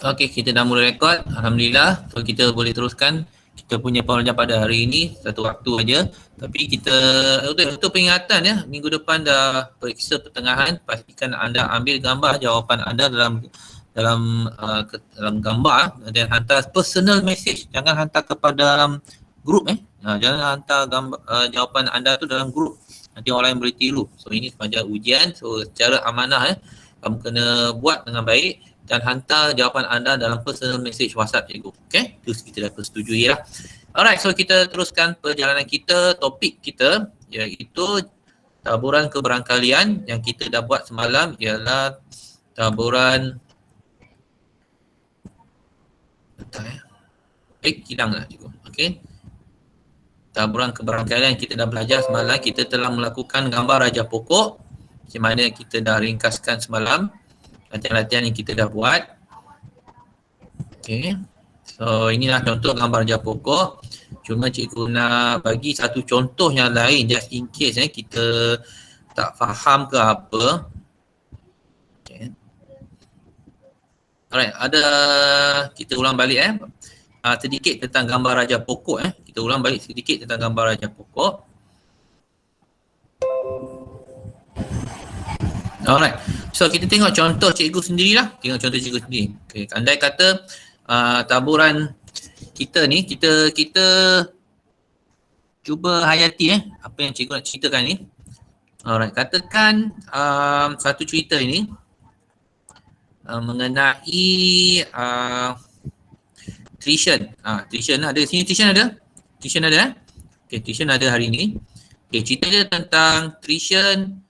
Okey, kita dah mula rekod. Alhamdulillah. So kita boleh teruskan kita punya pembelajaran pada hari ini satu waktu aja. Tapi kita untuk peringatan ya, minggu depan dah periksa pertengahan, pastikan anda ambil gambar jawapan anda dalam gambar dan hantar personal message. Jangan hantar kepada dalam grup jangan hantar gambar jawapan anda tu dalam grup. Nanti orang lain boleh tiru. So ini sepanjang ujian. So secara amanah kamu kena buat dengan baik dan hantar jawapan anda dalam personal message WhatsApp cikgu. Okay? Itu kita dah persetujui lah. Alright, so kita teruskan perjalanan kita. Topik kita iaitu taburan keberangkalian yang kita dah buat semalam ialah taburan hilang lah cikgu. Okay. Taburan keberangkalian yang kita dah belajar semalam, kita telah melakukan gambar raja pokok di mana kita dah ringkaskan semalam latihan-latihan yang kita dah buat. Okay. So inilah contoh gambar raja pokok. Cuma cikgu nak bagi satu contoh yang lain just in case kita tak faham ke apa. Okay. Alright, kita ulang balik sedikit tentang gambar raja pokok Kita ulang balik sedikit tentang gambar raja pokok. Alright. So kita tengok contoh cikgu sendirilah. Tengok contoh cikgu sendiri. Okay. Andai kata taburan kita ni kita cuba hayati apa yang cikgu nak ceritakan ni. Alright, katakan satu cerita ini mengenai tuition. Tuition ada sini, tuition ada? Tuition ada Okay, tuition ada hari ni. Okay, cerita dia tentang tuition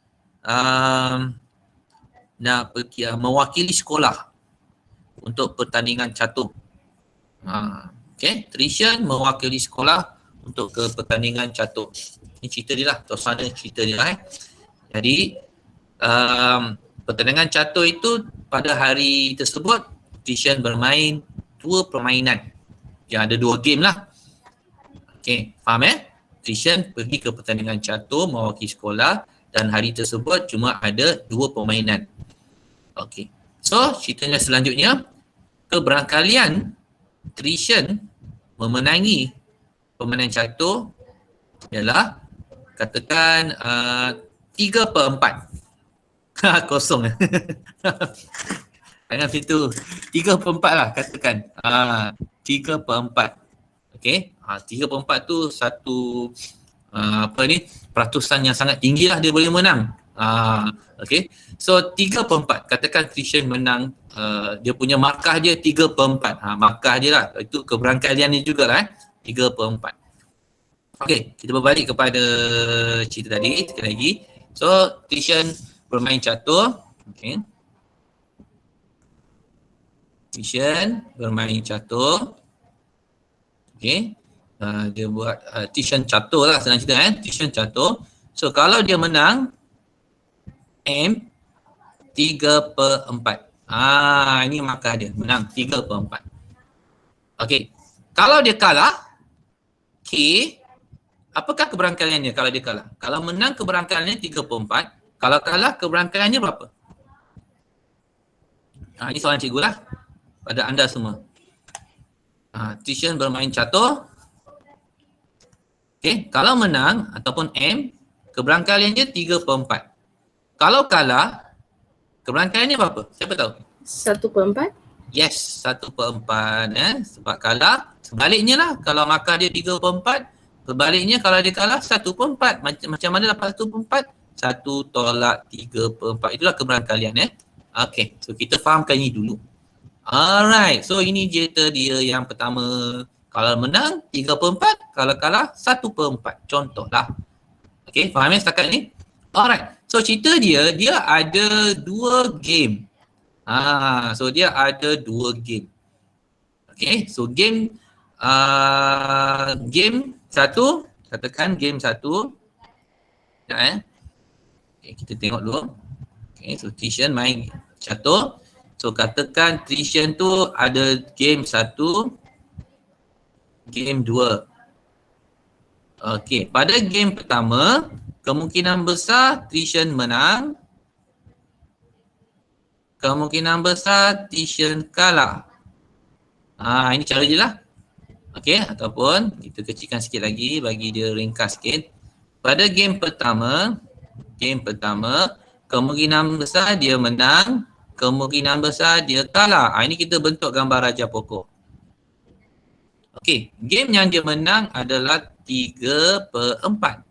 nak pergi mewakili sekolah untuk pertandingan catur. Okay, tuition mewakili sekolah untuk ke pertandingan catur. Ini cerita dia lah, suasana cerita dia lah. Jadi pertandingan catur itu pada hari tersebut tuition bermain 2 permainan. Yang ada 2 game lah. Okay, faham tuition pergi ke pertandingan catur mewakili sekolah dan hari tersebut cuma ada 2 permainan. Okay, so ceritanya selanjutnya, keberangkalian tuition memenangi permainan catur ialah katakan 3/4. Kosong. Jangan situ. 3/4 lah katakan. 3/4. Okay. 3/4 tu satu peratusan yang sangat tinggi lah dia boleh menang. Okay. So 3/4. Katakan tuition menang. Dia punya markah dia 3/4. Markah dia lah. Itu keberangkalian dia jugalah 3/4. Okay. Kita berbalik kepada cerita tadi sekali lagi. So tuition bermain catur. Okay. Tuition bermain catur. Okay. Dia buat tuition catur lah senang cerita tuition catur. So kalau dia menang M 3/4. Ini markah dia, menang 3/4. Okay. Kalau dia kalah K, apakah keberangkaliannya kalau dia kalah? Kalau menang keberangkaliannya 3/4, kalau kalah keberangkaliannya berapa? Ini soalan cikgu lah pada anda semua. Tuition bermain catur. Okay, kalau menang ataupun M, keberangkaliannya 3/4. Kalau kalah, keberangkaliannya berapa? Siapa tahu? 1/4. Yes, 1/4 sebab kalah. Sebaliknya lah, kalau markah dia 3/4, sebaliknya kalau dia kalah 1/4. Macam mana dapat 1/4? 1 tolak 3/4. Itulah keberangkalian Okay, so kita fahamkan ini dulu. Alright, so ini cerita dia yang pertama. Kalau menang 3/4, kalau kalah 1/4. Contohlah. Okay, faham setakat ni? Alright, so cerita dia ada 2 game. So dia ada 2 game. Okay, so game satu, katakan game satu. Okay, kita tengok dulu. Okay, so tuition main catur. So katakan tuition tu ada game 1, game 2. Okay, pada game pertama kemungkinan besar tuition menang, kemungkinan besar tuition kalah. Ini cara je lah. Okey, ataupun kita kecilkan sikit lagi bagi dia ringkas sikit. Pada game pertama, kemungkinan besar dia menang, kemungkinan besar dia kalah. Ini kita bentuk gambar raja pokok. Okey, game yang dia menang adalah 3/4.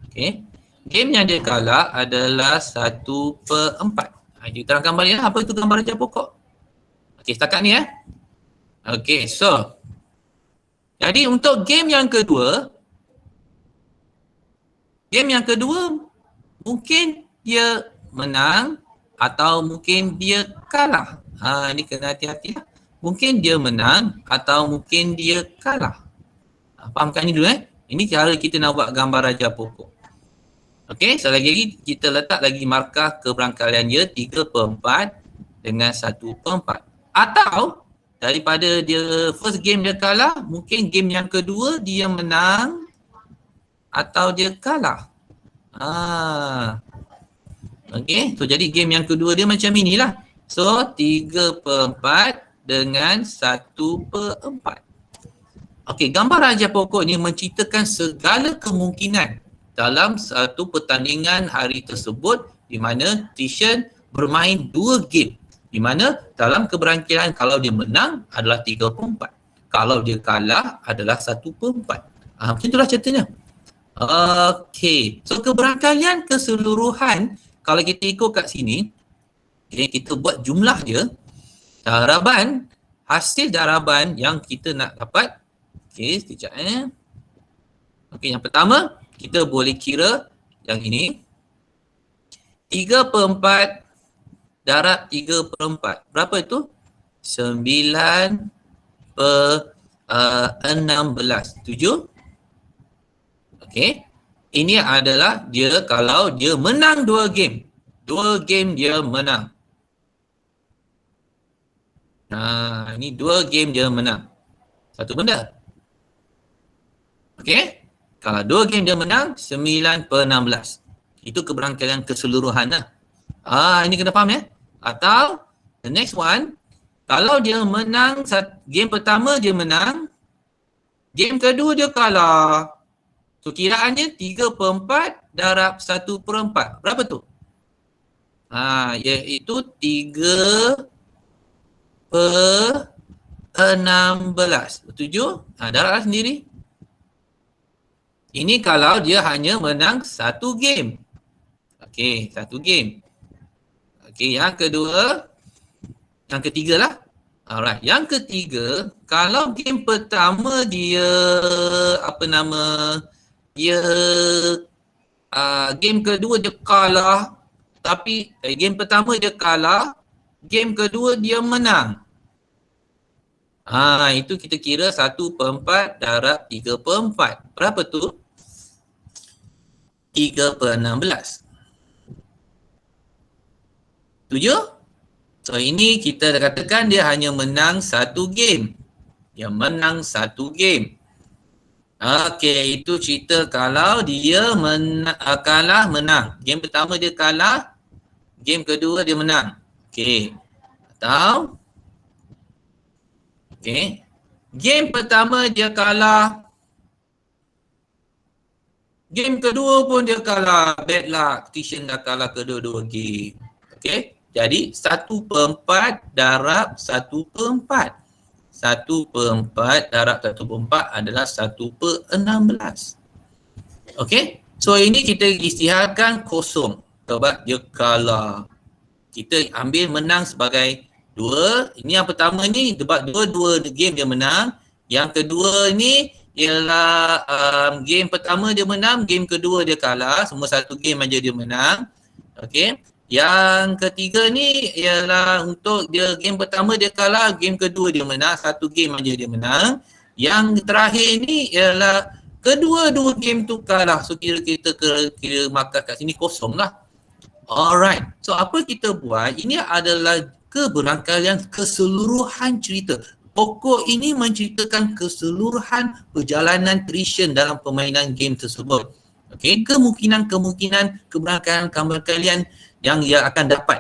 Okey. Game yang dia kalah adalah 1/4. Kita terangkan balik apa itu gambar raja pokok. Okey, setakat ni Okey, so jadi untuk game yang kedua mungkin dia menang atau mungkin dia kalah. Ini kena hati-hati lah. Mungkin dia menang atau mungkin dia kalah. Fahamkan ni dulu Ini cara kita nak buat gambar raja pokok. Okey, selagi lagi kita letak lagi markah keberangkalian dia 3/4 dengan 1/4. Atau daripada dia first game dia kalah, mungkin game yang kedua dia menang atau dia kalah. Okey, so jadi game yang kedua dia macam inilah. So 3/4 dengan 1/4. Okey, gambar raja pokok ni menceritakan segala kemungkinan dalam satu pertandingan hari tersebut di mana Tishan bermain 2 game. Di mana dalam keberangkilan kalau dia menang adalah 3/4. Kalau dia kalah adalah 1/4. Macam itulah ceritanya. Okey, so keberangkalian keseluruhan kalau kita ikut kat sini, kita buat jumlah dia, hasil daraban yang kita nak dapat. Okey, sekejap Okey, yang pertama kita boleh kira yang ini 3/4 darab 3/4. Berapa itu? 9/16. Setuju? Okey. Ini adalah dia kalau dia menang 2 game. 2 game dia menang. Ini 2 game dia menang. Satu benda. Okey. Kalau 2 game dia menang, 9/16. Itu keberangkalian keseluruhan lah. Ini kena faham Atau, the next one, kalau dia menang, game pertama dia menang, game kedua dia kalah. So, kiraannya 3/4 darab 1/4. Berapa tu? Iaitu 3/16. Setuju? Darablah sendiri. Ini kalau dia hanya menang 1 game. Okey, 1 game. Okey, yang ketiga lah. Alright, yang ketiga, kalau game pertama dia game kedua dia kalah, tapi game pertama dia kalah, game kedua dia menang. Itu kita kira 1/4 darab 3/4. Berapa tu? 3/16. Setuju? So ini kita katakan dia hanya menang 1 game. Dia menang 1 game. Okey, itu cerita kalau dia kalah menang. Game pertama dia kalah, game kedua dia menang. Okey. Atau game pertama dia kalah, game kedua pun dia kalah. Bad luck, Tishan dah kalah kedua-dua game. Okey, jadi 1/4 darab 1/4. 1/4 darab 1/4 adalah 1/16. Okey, so ini kita isytiharkan kosong sebab dia kalah. Kita ambil menang sebagai 2. Ini yang pertama ni sebab dua game dia menang. Yang kedua ni ialah game pertama dia menang, game kedua dia kalah. Semua 1 game aja dia menang. Okey. Yang ketiga ni ialah untuk dia game pertama dia kalah, game kedua dia menang, 1 game aja dia menang. Yang terakhir ni ialah kedua-dua game tu kalah. So kita kira markah kat sini kosong lah. Alright. So apa kita buat? Ini adalah keberangkalian keseluruhan cerita. Pokok ini menceritakan keseluruhan perjalanan Tishan dalam permainan game tersebut. Okey, kemungkinan keberangkalian yang ia akan dapat.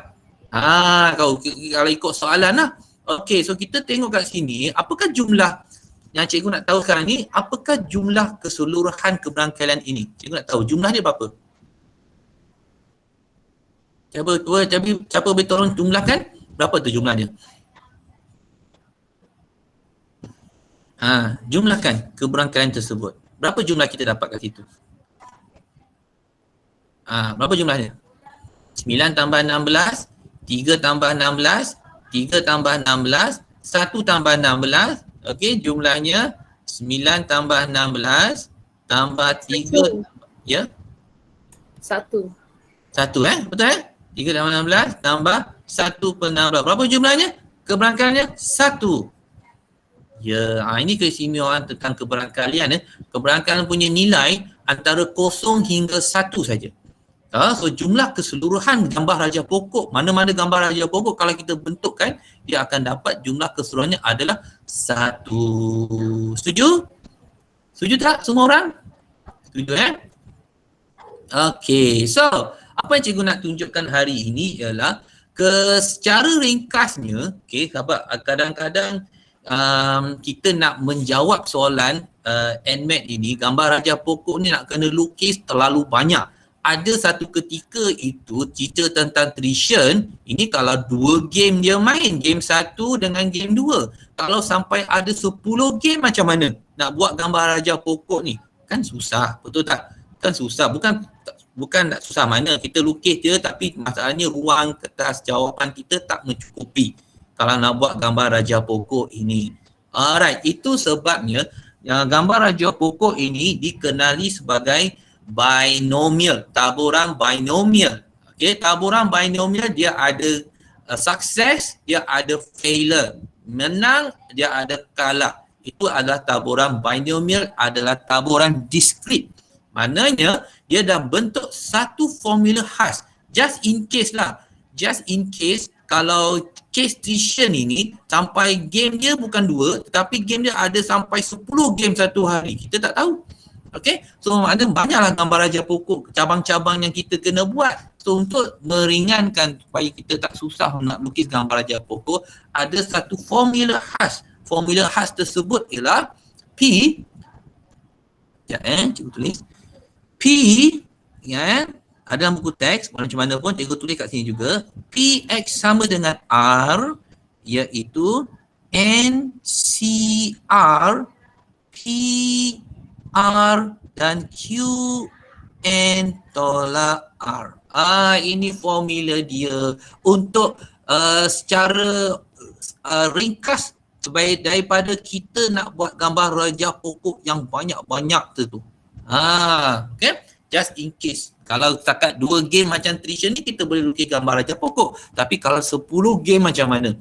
Kalau ikut soalan lah. Okey, so kita tengok kat sini, apakah jumlah yang cikgu nak tahu sekarang ni, apakah jumlah keseluruhan keberangkaian ini? Cikgu nak tahu jumlah dia berapa? Siapa boleh tolong jumlahkan? Berapa tu jumlah dia? Jumlahkan keberangkaian tersebut. Berapa jumlah kita dapat kat situ? Berapa jumlahnya? 9 tambah 16, 3 tambah 16, 3 tambah 16, 1 tambah 16. Okey, jumlahnya 9 tambah 16 tambah 3 ya. 1. 1 betul 3 tambah 16 tambah 1 per 16. Berapa jumlahnya? Keberangkaiannya 1. Ya, ini keistimewaan tentang keberangkaian. Keberangkaian punya nilai antara 0 hingga 1 saja. So jumlah keseluruhan gambar raja pokok, mana-mana gambar raja pokok kalau kita bentukkan, dia akan dapat jumlah keseluruhannya adalah 1. Setuju? Setuju tak semua orang? Setuju Okey, so apa yang cikgu nak tunjukkan hari ini ialah secara ringkasnya, okey, sahabat, kadang-kadang kita nak menjawab soalan NMAT ini, gambar raja pokok ni nak kena lukis terlalu banyak. Ada satu ketika itu cerita tentang Trishan, ini kalau 2 game dia main, game 1 dengan game 2. Kalau sampai ada 10 game macam mana nak buat gambar raja pokok ni? Kan susah, betul tak? Kan susah, bukan tak susah mana, kita lukis je, tapi masalahnya ruang kertas jawapan kita tak mencukupi kalau nak buat gambar raja pokok ini. Alright, itu sebabnya gambar raja pokok ini dikenali sebagai binomial, taburan binomial. Okey, taburan binomial dia ada sukses, dia ada failure. Menang, dia ada kalah. Itu adalah taburan binomial, adalah taburan diskrit. Maknanya dia dah bentuk satu formula khas. Just in case lah. Just in case kalau case Trishan ini sampai game dia bukan 2, tetapi game dia ada sampai 10 game satu hari. Kita tak tahu. Okay, so ada banyaklah gambar raja pokok, cabang-cabang yang kita kena buat. So untuk meringankan supaya kita tak susah nak lukis gambar raja pokok, ada satu formula khas. Formula khas tersebut ialah P, cikgu tulis P, ada dalam buku teks, macam mana pun cikgu tulis kat sini juga. PX sama dengan R, iaitu NCR P R dan Q N tolak R. Ini formula dia untuk secara ringkas sebaik daripada kita nak buat gambar raja pokok yang banyak-banyak tu. Okay? Just in case. Kalau setakat 2 game macam Trishan ni kita boleh lukis gambar raja pokok. Tapi kalau 10 game macam mana?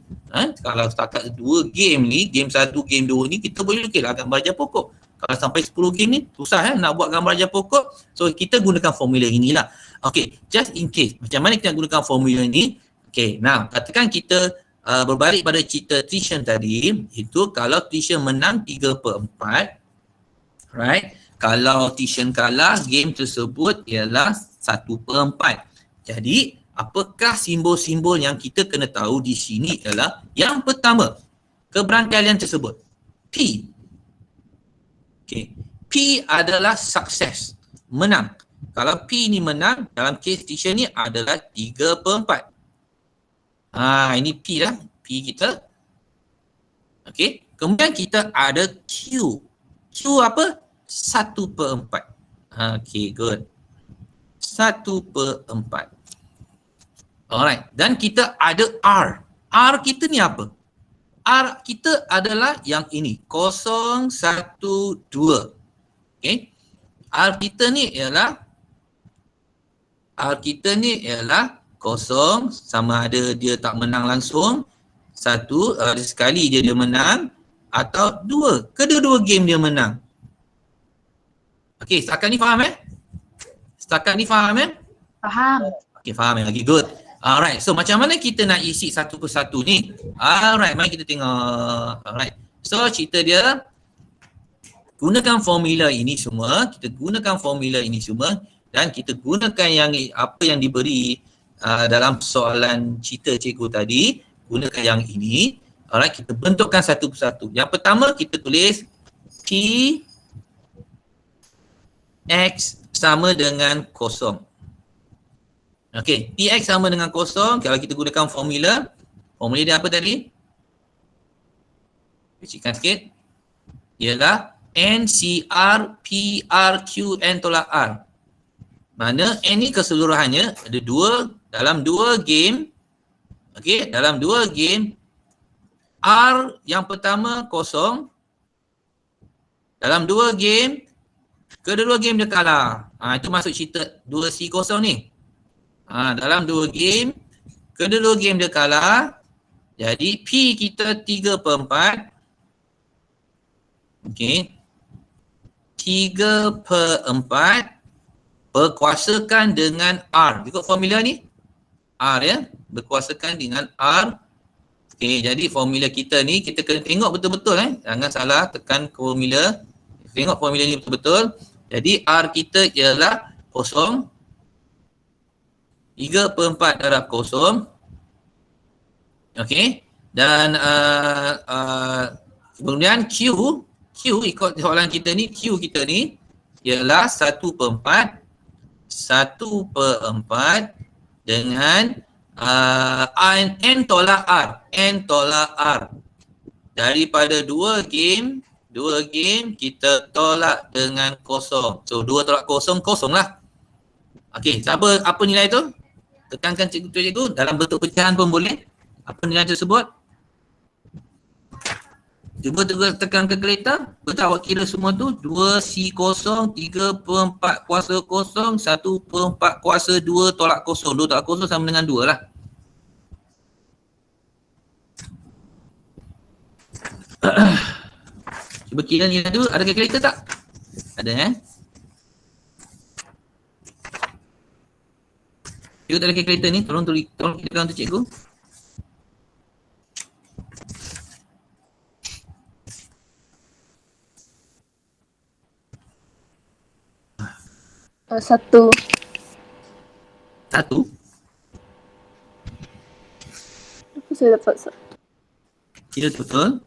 Kalau setakat 2 game ni, game 1, game 2 ni kita boleh lukis lah gambar raja pokok. Kalau sampai 10 game ni susah nak buat gambar raja pokok. So kita gunakan formula inilah. Okay, just in case. Macam mana kita nak gunakan formula ini? Okay, now katakan kita berbalik pada cerita Trishan tadi. Itu kalau Trishan menang 3/4. Right? Kalau Trishan kalah, game tersebut ialah 1/4. Jadi apakah simbol-simbol yang kita kena tahu di sini ialah yang pertama, keberangkaian tersebut. P. Okay. P adalah sukses, menang. Kalau P ni menang, dalam case Trishan ni adalah 3/4. Ini P lah, P kita. Okay. Kemudian kita ada Q. Q apa? 1/4. Okay, good. 1/4. Alright. Dan kita ada R. R kita ni apa? R kita adalah yang ini, 0, 1, 2. Okay. R kita ni ialah 0, sama ada dia tak menang langsung, 1, sekali dia menang, atau 2, kedua-dua game dia menang. Okay, setakat ni faham Faham? Okay, faham lagi, good. Alright, so macam mana kita nak isi satu persatu ni? Alright, mari kita tengok. Alright, so cerita dia, gunakan formula ini semua, dan kita gunakan yang apa yang diberi dalam soalan cerita cikgu tadi, gunakan yang ini. Alright, kita bentukkan satu persatu. Yang pertama kita tulis P X sama dengan kosong. Okey, Px sama dengan kosong. Kalau kita gunakan formula dia apa tadi? Kecilkan sikit. Ialah NCR PRQ N tolak R. Mana N ni keseluruhannya ada dalam dua game. Okey, dalam dua game R yang pertama kosong. Dalam dua game, kedua game dia kalah. Itu masuk cerita 2C kosong ni. Dalam dua game, kedua game dia kalah. Jadi P kita 3/4. Okey. 3/4 berkuasakan dengan R. Ikut formula ni. R ya. Berkuasakan dengan R. Okey, jadi formula kita ni kita kena tengok betul-betul Jangan salah tekan formula. Tengok formula ni betul-betul. Jadi R kita ialah kosong. 3/4 darab kosong. Okey. Dan kemudian Q ikut soalan kita ni, Q kita ni ialah 1/4 dengan N tolak R. Daripada dua game kita tolak dengan kosong. So 2 tolak kosong, kosong lah. Okey, apa nilai tu? Tekankan cikgu dalam bentuk pecahan pun boleh. Apa nilai tersebut? Cuba tekan kalkulator. Betul awak kira semua tu. 2C kosong, 3/4 kuasa kosong, 1/4 kuasa 2 tolak kosong. 2 tolak kosong sama dengan 2 lah. Cuba kira nilai tu. Ada kalkulator tak? Ada Cikgu tak ada kalkulator ni. Tolong kita untuk cikgu. Satu. Satu. Apa saya dapat satu? Kira betul.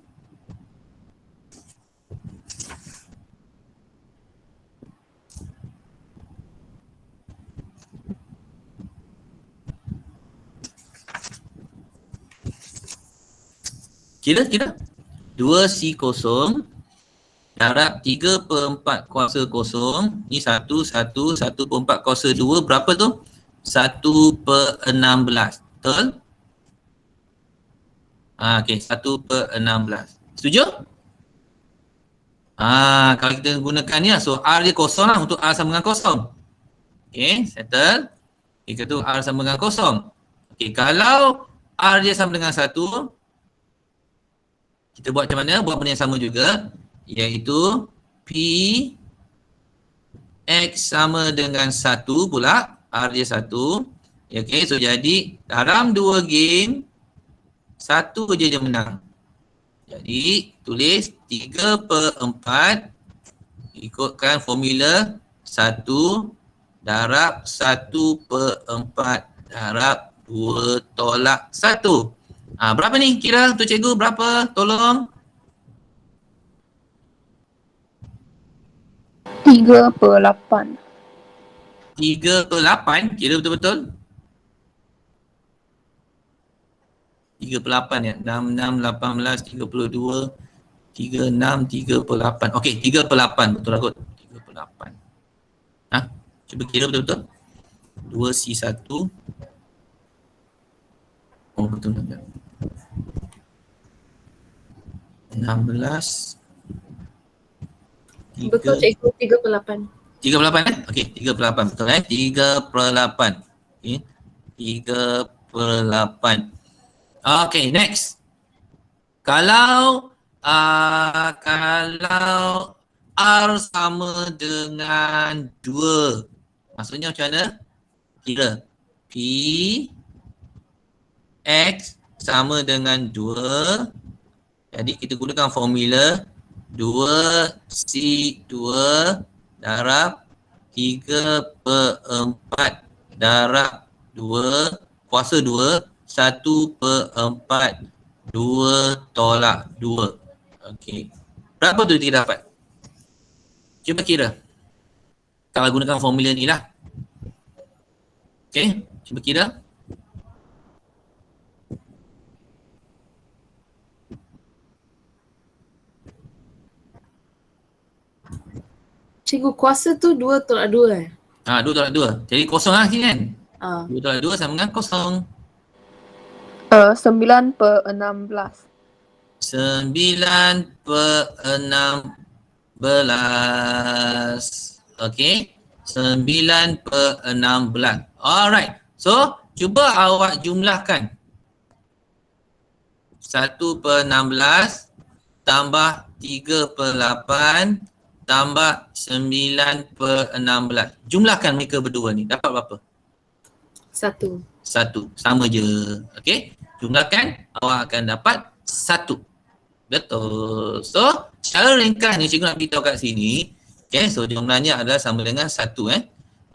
Kira 2C kosong darab 3/4 kuasa kosong. Ni 1/4 kuasa 2 berapa tu? 1/16. Betul? Okey, 1/16. Setuju? Kalau kita gunakan ni so R dia kosong lah untuk R sama dengan kosong. Okey, settle. Kita tu R sama dengan kosong. Okey, kalau R dia sama dengan 1, kita buat macam mana? Buat benda yang sama juga, iaitu P X sama dengan 1 pula, R dia 1. Okay, so jadi dalam 2 game, 1 je dia menang. Jadi tulis 3/4 ikutkan formula 1 darab 1/4 darab 2 tolak 1. Berapa ni kira untuk cikgu? Berapa? Tolong. 3/8. 3/8 kira betul-betul? 3/8 ya. 6, 6, 18, 32, 36, 3/8. Okey, 3/8 betul lah kot. 3/8. Cuba kira betul-betul. 2C1. Oh betul tak? 16. Betul cikgu, 3/8. 3/8 Okey, 3/8 betul 3/8. Okey. 3/8. Okey, next. Kalau R sama dengan 2. Maksudnya macam mana? Kira P X sama dengan 2. Jadi kita gunakan formula 2C2 darab 3/4 darab 2 kuasa 2 1/4 2 tolak 2. Okey. Berapa tu kita dapat? Cuba kira. Kalau gunakan formula ni lah. Okey, cuba kira. Cikgu, kuasa tu 2 tolak 2 eh? 2 tolak 2. Jadi kosong lah sini kan? Ah. 2 tolak 2 sama dengan kosong. 9 per 16. 9 per 16. Okey. 9 per 16. Alright. So, cuba awak jumlahkan. 1 per 16 tambah 3 per 8 tambah 9 per 16. Jumlahkan mereka berdua ni. Dapat berapa? 1. 1. Sama je. Okey. Jumlahkan, awak akan dapat 1. Betul. So, secara ringkas ni cikgu nak beritahu kat sini. Okay, so jumlahnya adalah sama dengan 1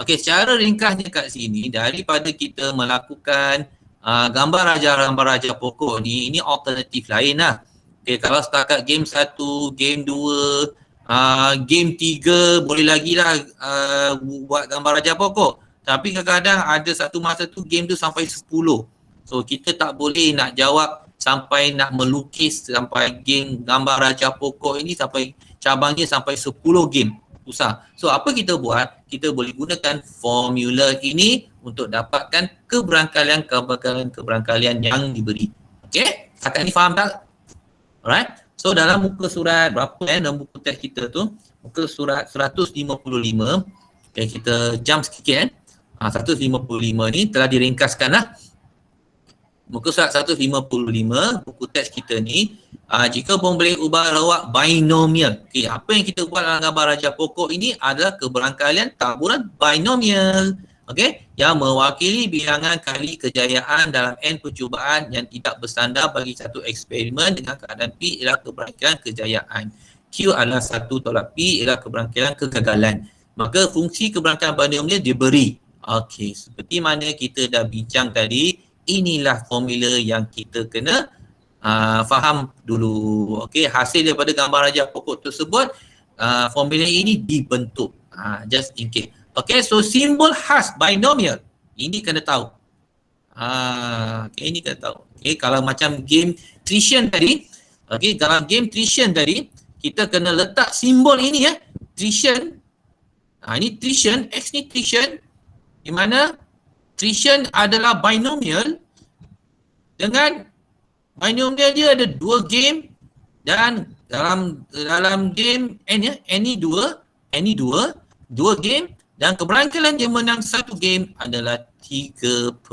Okey, secara ringkasnya kat sini, daripada kita melakukan gambar raja pokok ni, ini alternatif lain lah. Okey, kalau setakat game 1, game 2, game 3 boleh lagi lah buat gambar raja pokok. Tapi kadang-kadang ada satu masa tu game tu sampai 10. So kita tak boleh nak jawab sampai nak melukis sampai game gambar raja pokok ini sampai cabangnya sampai 10 game. Susah. So apa kita buat? Kita boleh gunakan formula ini untuk dapatkan keberangkalian yang diberi. Okay? Setakat ni faham tak? Alright. So dalam muka surat berapa dalam buku teks kita tu? Muka surat 155. Okay, kita jump sikit 155 ni telah diringkaskan lah. Muka surat 155, buku teks kita ni, jika pun boleh ubah lawak binomial. Okay, apa yang kita buat dalam gambar raja pokok ini adalah keberangkalian taburan binomial. Okay, yang mewakili bilangan kali kejayaan dalam N percubaan yang tidak bersandar bagi satu eksperimen dengan keadaan P ialah keberangkalian kejayaan. Q adalah 1 tolak P ialah keberangkalian kegagalan. Maka fungsi keberangkalian binomial diberi. Okay, seperti mana kita dah bincang tadi, inilah formula yang kita kena faham dulu. Okey, hasil daripada gambar raja pokok tersebut, formula ini dibentuk. Just in case. Okey, so simbol khas binomial ini kena tahu. Okay, ini kena tahu. Okey, kalau macam game Trision tadi, okey, dalam game Trision tadi, kita kena letak simbol ini Trision. Ini Trision, X ni Trision, di mana Trision adalah binomial dengan binomial dia ada 2 game dan dalam game N N ni 2 game dan keberangkalian dia menang 1 game adalah 3/4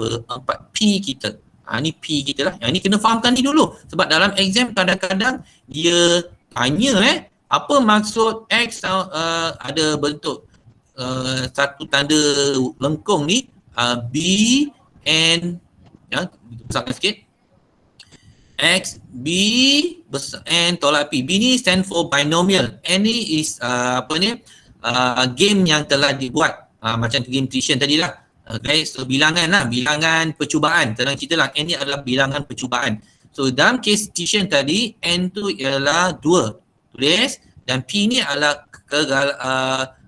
P kita. Ni P kita lah. Yang ni kena fahamkan ni dulu sebab dalam exam kadang-kadang dia tanya apa maksud X ada bentuk satu tanda lengkung ni B and besarkan sikit X B besar N tolak P. B ni stand for binomial. N ni is game yang telah dibuat macam game Trision tadi lah. Okay, so bilangan percubaan. Tenang cerita lah, N ni adalah bilangan percubaan. So dalam case Trision tadi, N tu ialah 2 tulis dan P ni adalah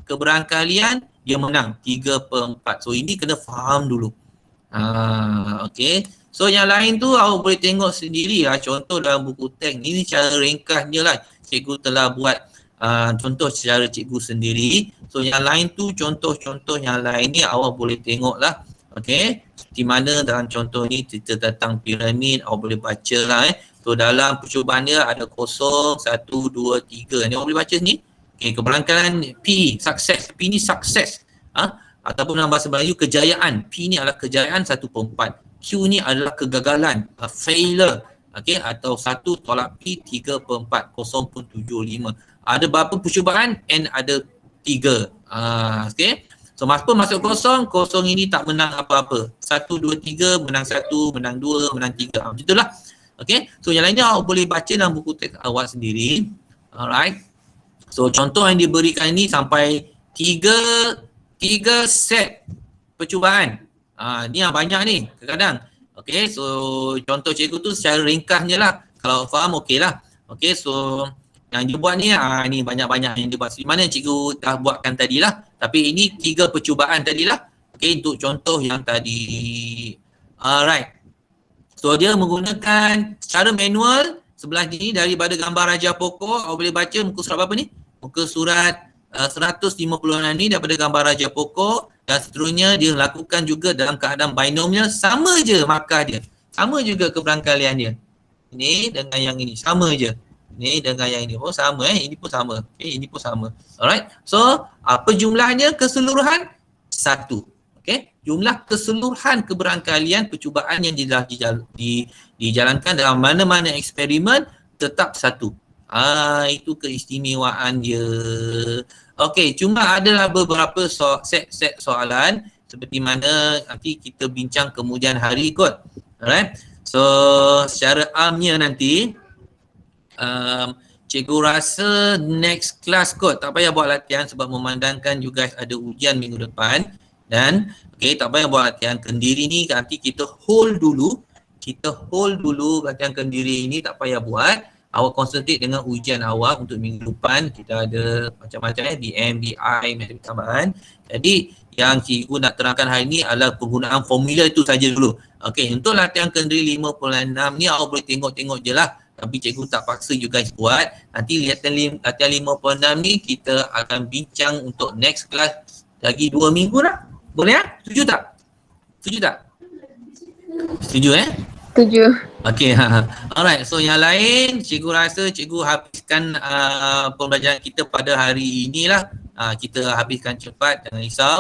keberangkalian dia menang 3/4. So ini kena faham dulu. Okay. So yang lain tu awak boleh tengok sendiri lah. Contoh dalam buku teks ni cara ringkasnya lah. Cikgu telah buat contoh secara cikgu sendiri. So yang lain tu contoh-contoh yang lain ni awak boleh tengok lah. Okay. Di mana dalam contoh ni cerita tentang piramid, awak boleh baca lah. So dalam percubaan dia ada 0, 1, 2, 3. Ni awak boleh baca ni. Okay, keberangkalian P, sukses. P ni sukses. Ataupun dalam bahasa Melayu kejayaan. P ni adalah kejayaan 1/4. Q ni adalah kegagalan, failure. Okay, atau 1 tolak P 3/4, 0.75. Ada berapa percubaan? N ada 3. Okay. So masuk kosong ini tak menang apa-apa. 1, 2, 3, menang 1, menang 2, menang 3. Macam itulah. Okay. So yang lainnya awak boleh baca dalam buku teks awak sendiri. Alright. So contoh yang diberikan ini sampai 3 set percubaan. Ni yang banyak ni. Kadang-kadang Okay, so contoh cikgu tu secara ringkasnya lah. Kalau faham okey lah. Okay, so yang dia buat ni, ni banyak-banyak yang dia buat. Mana cikgu dah buatkan tadi lah. Tapi ini 3 percubaan tadi lah. Okay, untuk contoh yang tadi. Alright. So dia menggunakan secara manual sebelah ni daripada gambar Raja Pokok. Awak boleh baca muka surat berapa ni? Muka surat 156 ni daripada gambar Raja Pokok. Dan seterusnya dia lakukan juga dalam keadaan binomial. Sama je markah dia. Sama juga keberangkalian dia. Ini dengan yang ini. Sama je. Ini dengan yang ini. Oh sama Ini pun sama. Okay, ini pun sama. Alright. So apa jumlahnya keseluruhan? 1. Okay. Jumlah keseluruhan keberangkalian percubaan yang dijalankan dalam mana-mana eksperimen tetap 1. Itu keistimewaan dia. Okey, cuma adalah beberapa set soalan seperti mana nanti kita bincang kemudian hari kot. Alright. So secara amnya nanti cikgu rasa next class kot. Tak payah buat latihan sebab memandangkan you guys ada ujian minggu depan. Dan tak payah buat latihan kendiri ni, nanti kita hold dulu. Latihan kendiri ini tak payah buat. Awak concentrate dengan ujian awak untuk minggu depan. Kita ada macam-macam DM, BI, matematik tambahan. Jadi yang cikgu nak terangkan hari ni adalah penggunaan formula itu saja dulu. Okey, untuk latihan kendiri 5.6 ni awak boleh tengok-tengok je lah. Tapi cikgu tak paksa you guys buat. Nanti latihan 5.6 ni kita akan bincang untuk next class lagi 2 minggu lah. Boleh tak? Setuju tak? Setuju Setuju. Okay. Alright. So yang lain cikgu rasa cikgu habiskan pembelajaran kita pada hari inilah. Kita habiskan cepat, jangan risau.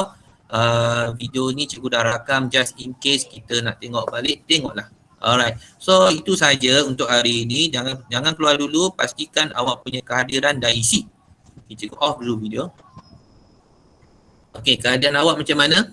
Video ni cikgu dah rakam just in case kita nak tengok balik, tengoklah. Alright. So itu saja untuk hari ini. Jangan keluar dulu, pastikan awak punya kehadiran dah isi. Okay, cikgu off dulu video. Okay, keadaan awak macam mana?